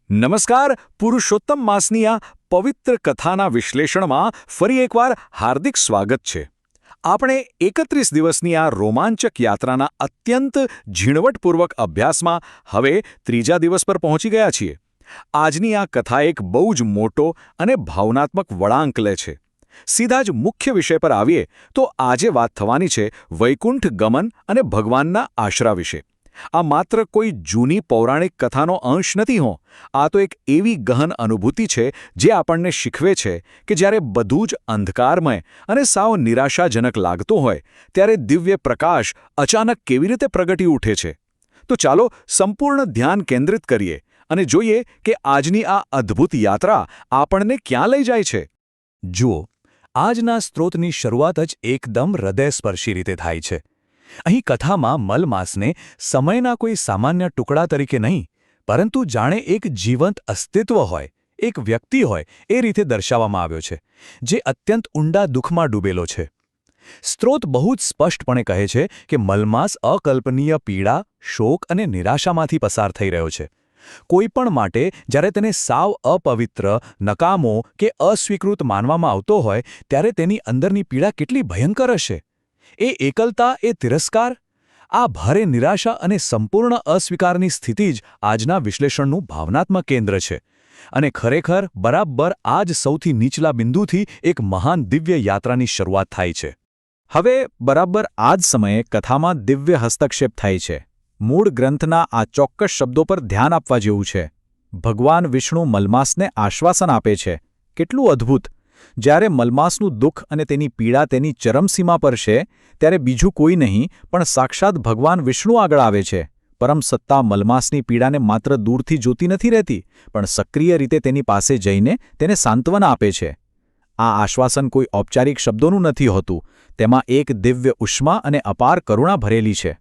નમસ્કાર. પુરુષોત્તમ માસની આ પવિત્ર કથાના વિશ્લેષણમાં ફરી એકવાર હાર્દિક સ્વાગત છે. આપણે 31 દિવસની આ રોમાંચક યાત્રાના અત્યંત ઝીણવટપૂર્વક અભ્યાસમાં હવે ત્રીજા દિવસ પર પહોંચી ગયા છીએ. આજની આ કથા એક બહુ જ મોટો અને ભાવનાત્મક વળાંક લે છે. સીધા જ મુખ્ય વિષય પર આવીએ તો આજે વાત થવાની છે વૈકુંઠ ગમન અને ભગવાનના આશરા વિશે. આ માત્ર કોઈ જૂની પૌરાણિક કથાનો અંશ નથી હો. આ તો એક એવી ગહન અનુભૂતિ છે જે આપણને શીખવે છે કે જ્યારે બધું જ અંધકારમય અને સાવ નિરાશાજનક લાગતું હોય ત્યારે દિવ્ય પ્રકાશ અચાનક કેવી રીતે પ્રગટી ઉઠે છે. તો ચાલો સંપૂર્ણ ધ્યાન કેન્દ્રિત કરીએ અને જોઈએ કે આજની આ અદ્ભુત યાત્રા આપણને ક્યાં લઈ જાય છે. જુઓ, આજના સ્ત્રોતની શરૂઆત જ એકદમ હૃદયસ્પર્શી રીતે થાય છે. અહીં કથામાં મલમાસને સમયના કોઈ સામાન્ય ટુકડા તરીકે નહીં, પરંતુ જાણે એક જીવંત અસ્તિત્વ હોય, એક વ્યક્તિ હોય એ રીતે દર્શાવવામાં આવ્યો છે, જે અત્યંત ઊંડા દુઃખમાં ડૂબેલો છે. સ્ત્રોત બહુ જ સ્પષ્ટપણે કહે છે કે મલમાસ અકલ્પનીય પીડા, શોક અને નિરાશામાંથી પસાર થઈ રહ્યો છે. કોઈપણ માટે જ્યારે તેને સાવ અપવિત્ર, નકામો કે અસ્વીકૃત માનવામાં આવતો હોય ત્યારે તેની અંદરની પીડા કેટલી ભયંકર હશે. એ એકલતા, એ તિરસ્કાર, આ ભારે નિરાશા અને સંપૂર્ણ અસ્વીકારની સ્થિતિ જ આજના વિશ્લેષણનું ભાવનાત્મક કેન્દ્ર છે. અને ખરેખર બરાબર આ જ સૌથી નીચલા બિંદુથી એક મહાન દિવ્ય યાત્રાની શરૂઆત થાય છે. હવે બરાબર આ જ સમયે કથામાં દિવ્ય હસ્તક્ષેપ થાય છે. મૂળ ગ્રંથના આ ચોક્કસ શબ્દો પર ધ્યાન આપવા જેવું છે. ભગવાન વિષ્ણુ મલમાસને આશ્વાસન આપે છે. કેટલું અદ્ભુત! જ્યારે મલમાસનું દુઃખ અને તેની પીડા તેની ચરમસીમા પર છે ત્યારે બીજું કોઈ નહીં પણ સાક્ષાત ભગવાન વિષ્ણુ આગળ આવે છે. પરમ સત્તા મલમાસની પીડાને માત્ર દૂરથી જોતી નથી રહેતી, પણ સક્રિય રીતે તેની પાસે જઈને તેને સાંત્વના આપે છે. આ આશ્વાસન કોઈ ઔપચારિક શબ્દોનું નથી હોતું. તેમાં એક દિવ્ય ઉષ્મા અને અપાર કરુણા ભરેલી છે.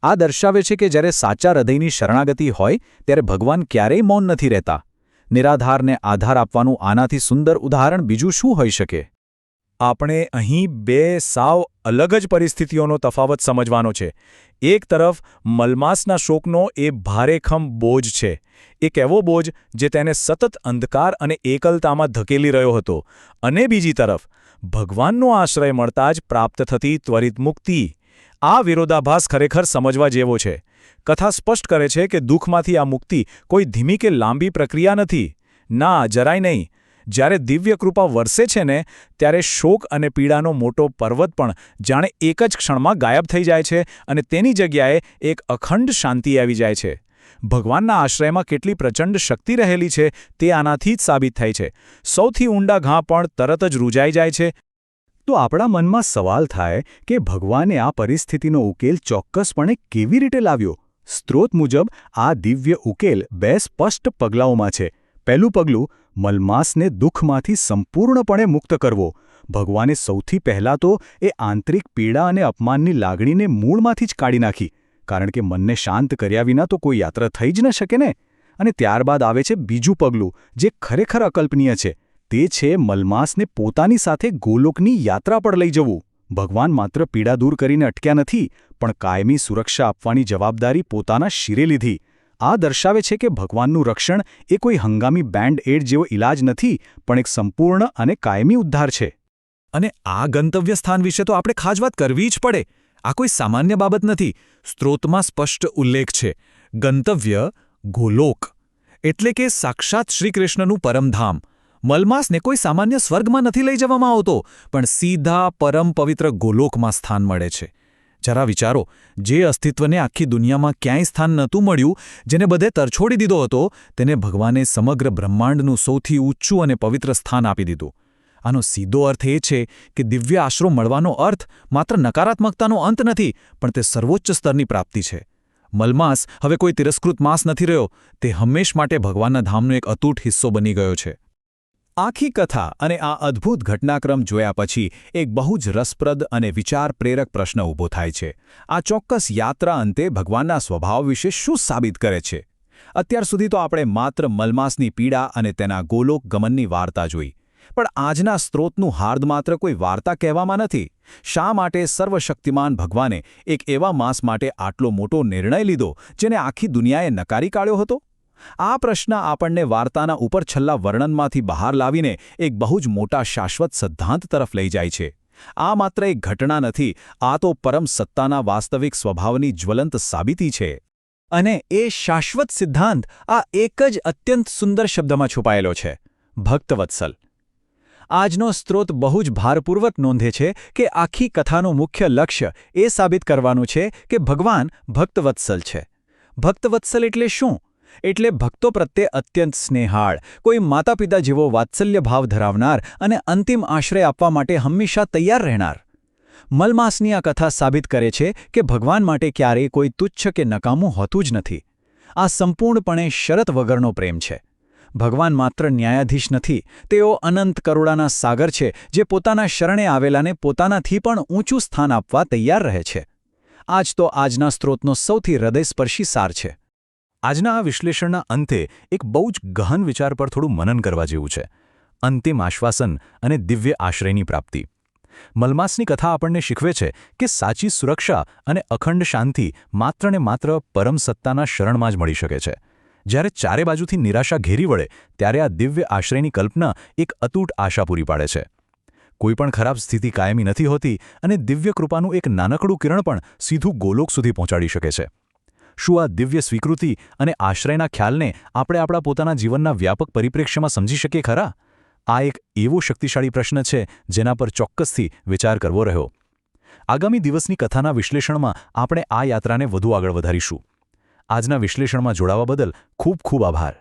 આ દર્શાવે છે કે જ્યારે સાચા હૃદયની શરણાગતિ હોય ત્યારે ભગવાન ક્યારેય મૌન નથી રહેતા. નિરાધારને આધાર આપવાનું આનાથી સુંદર ઉદાહરણ બીજું શું હોઈ શકે? આપણે અહીં બે સાવ અલગ જ પરિસ્થિતિઓનો તફાવત સમજવાનો છે. એક તરફ મલમાસના શોકનો એ ભારેખમ બોજ છે, એક એવો બોજ જે તેને સતત અંધકાર અને એકલતામાં ધકેલી રહ્યો હતો, અને બીજી તરફ ભગવાનનો આશ્રય મળતા જ પ્રાપ્ત થતી ત્વરિત મુક્તિ. આ વિરોધાભાસ ખરેખર સમજવા જેવો છે. કથા સ્પષ્ટ કરે છે કે દુઃખમાંથી આ મુક્તિ કોઈ ધીમી કે લાંબી પ્રક્રિયા નથી. ના, જરાય નહીં. જ્યારે દિવ્ય કૃપા વરસે છે ને, ત્યારે શોક અને પીડાનો મોટો પર્વત પણ જાણે એક જ ક્ષણમાં ગાયબ થઈ જાય છે અને તેની જગ્યાએ એક અખંડ શાંતિ આવી જાય છે. ભગવાનના આશ્રયમાં કેટલી પ્રચંડ શક્તિ રહેલી છે તે આનાથી જ સાબિત થાય છે. સૌથી ઊંડા ઘા પણ તરત જ રૂજાઈ જાય છે. તો આપણા મનમાં સવાલ થાય કે ભગવાને આ પરિસ્થિતિનો ઉકેલ ચોક્કસપણે કેવી રીતે લાવ્યો? સ્ત્રોત મુજબ આ દિવ્ય ઉકેલ બે સ્પષ્ટ પગલાઓમાં છે. પહેલું પગલું, મલમાસને દુઃખમાંથી સંપૂર્ણપણે મુક્ત કરવો. ભગવાને સૌથી પહેલાં તો એ આંતરિક પીડા અને અપમાનની લાગણીને મૂળમાંથી જ કાઢી નાખી, કારણ કે મનને શાંત કર્યા વિના તો કોઈ યાત્રા થઈ જ ન શકે ને. અને ત્યારબાદ આવે છે બીજું પગલું, જે ખરેખર અકલ્પનીય છે. તે છે મલમાસને પોતાની સાથે ગોલોકની યાત્રા પર લઈ જવું. ભગવાન માત્ર પીડા દૂર કરીને અટક્યા નથી, પણ કાયમી સુરક્ષા આપવાની જવાબદારી પોતાના શિરે લીધી. આ દર્શાવે છે કે ભગવાનનું રક્ષણ એ કોઈ હંગામી બેન્ડ એડ જેવો ઇલાજ નથી, પણ એક સંપૂર્ણ અને કાયમી ઉદ્ધાર છે. અને આ ગંતવ્ય સ્થાન વિશે તો આપણે ખાસ વાત કરવી જ પડે. આ કોઈ સામાન્ય બાબત નથી. સ્ત્રોતમાં સ્પષ્ટ ઉલ્લેખ છે. ગંતવ્ય ગોલોક, એટલે કે સાક્ષાત શ્રીકૃષ્ણનું પરમધામ. મલમાસને કોઈ સામાન્ય સ્વર્ગમાં નથી લઈ જવામાં આવતો, પણ સીધા પરમ પવિત્ર ગોલોકમાં સ્થાન મળે છે. જરા વિચારો, જે અસ્તિત્વને આખી દુનિયામાં ક્યાંય સ્થાન નહોતું મળ્યું, જેને બધે તરછોડી દીધો હતો, તેને ભગવાને સમગ્ર બ્રહ્માંડનું સૌથી ઊંચું અને પવિત્ર સ્થાન આપી દીધું. આનો સીધો અર્થ એ છે કે દિવ્ય આશરો મળવાનો અર્થ માત્ર નકારાત્મકતાનો અંત નથી, પણ તે સર્વોચ્ચ સ્તરની પ્રાપ્તિ છે. મલમાસ હવે કોઈ તિરસ્કૃત માસ નથી રહ્યો, તે હંમેશ માટે ભગવાનના ધામનો એક અતૂટ હિસ્સો બની ગયો છે. આખી કથા અને આ અદ્ભુત ઘટનાક્રમ જોયા પછી એક બહુ જ રસપ્રદ અને વિચાર પ્રેરક પ્રશ્ન ઊભો થાય છે. આ ચોક્કસ યાત્રા અંતે ભગવાનના સ્વભાવ વિશે શું સાબિત કરે છે? અત્યાર સુધી તો આપણે માત્ર મલમાસની પીડા અને તેના ગોલોક ગમનની વાર્તા જોઈ. પણ આજના સ્ત્રોતનું હાર્દ માત્ર કોઈ વાર્તા કહેવામાં નથી. શા માટે સર્વશક્તિમાન ભગવાને એક એવા માસ માટે આટલો મોટો નિર્ણય લીધો જેને આખી દુનિયાએ નકારી કાઢ્યો હતો? આ પ્રશ્ન આપણને વાર્તાના ઉપરછલ્લા વર્ણનમાંથી બહાર લાવીને એક બહુ જ મોટા શાશ્વત સિદ્ધાંત તરફ લઈ જાય છે. આ માત્ર એક ઘટના નથી, આ તો પરમ સત્તાના વાસ્તવિક સ્વભાવની જ્વલંત સાબિતી છે. અને એ શાશ્વત સિદ્ધાંત આ એક જ અત્યંત સુંદર શબ્દમાં છુપાયેલો છે: ભક્તવત્સલ. આજનો સ્ત્રોત બહુ જ ભારપૂર્વક નોંધે છે કે આખી કથાનું મુખ્ય લક્ષ્ય એ સાબિત કરવાનું છે કે ભગવાન ભક્તવત્સલ છે. ભક્તવત્સલ એટલે શું? એટલે ભક્તો પ્રત્યે અત્યંત સ્નેહાળ, કોઈ માતાપિતા જેવો વાત્સલ્ય ભાવ ધરાવનાર અને અંતિમ આશ્રય આપવા માટે હંમેશા તૈયાર રહેનાર. મલમાસની આ કથા સાબિત કરે છે કે ભગવાન માટે ક્યારેય કોઈ તુચ્છ કે નકામું હોતું જ નથી. આ સંપૂર્ણપણે શરત વગરનો પ્રેમ છે. ભગવાન માત્ર ન્યાયાધીશ નથી, તેઓ અનંત કરુણાના સાગર છે જે પોતાના શરણે આવેલાને પોતાનાથી પણ ઊંચું સ્થાન આપવા તૈયાર રહે છે. આ જ તો આજના સ્ત્રોતનો સૌથી હૃદયસ્પર્શી સાર છે. આજના આ વિશ્લેષણના અંતે એક બહુ જ ગહન વિચાર પર થોડું મનન કરવા જેવું છે: અંતિમ આશ્વાસન અને દિવ્ય આશ્રયની પ્રાપ્તિ. મલમાસની કથા આપણને શીખવે છે કે સાચી સુરક્ષા અને અખંડ શાંતિ માત્ર ને માત્ર પરમ સત્તાના શરણમાં જ મળી શકે છે. જ્યારે ચારે બાજુથી નિરાશા ઘેરી વળે ત્યારે આ દિવ્ય આશ્રયની કલ્પના એક અતૂટ આશા પૂરી પાડે છે. કોઈપણ ખરાબ સ્થિતિ કાયમી નથી હોતી અને દિવ્ય કૃપાનું એક નાનકડું કિરણ પણ સીધું ગોલોક સુધી પહોંચાડી શકે છે. શું આ દિવ્ય સ્વીકૃતિ અને આશ્રયના ખ્યાલને આપણે આપણા પોતાના જીવનના વ્યાપક પરિપ્રેક્ષ્યમાં સમજી શકીએ ખરા? આ એક એવો શક્તિશાળી પ્રશ્ન છે જેના પર ચોક્કસથી વિચાર કરવો રહ્યો. આગામી દિવસની કથાના વિશ્લેષણમાં આપણે આ યાત્રાને વધુ આગળ વધારીશું. આજના વિશ્લેષણમાં જોડાવા બદલ ખૂબ ખૂબ આભાર.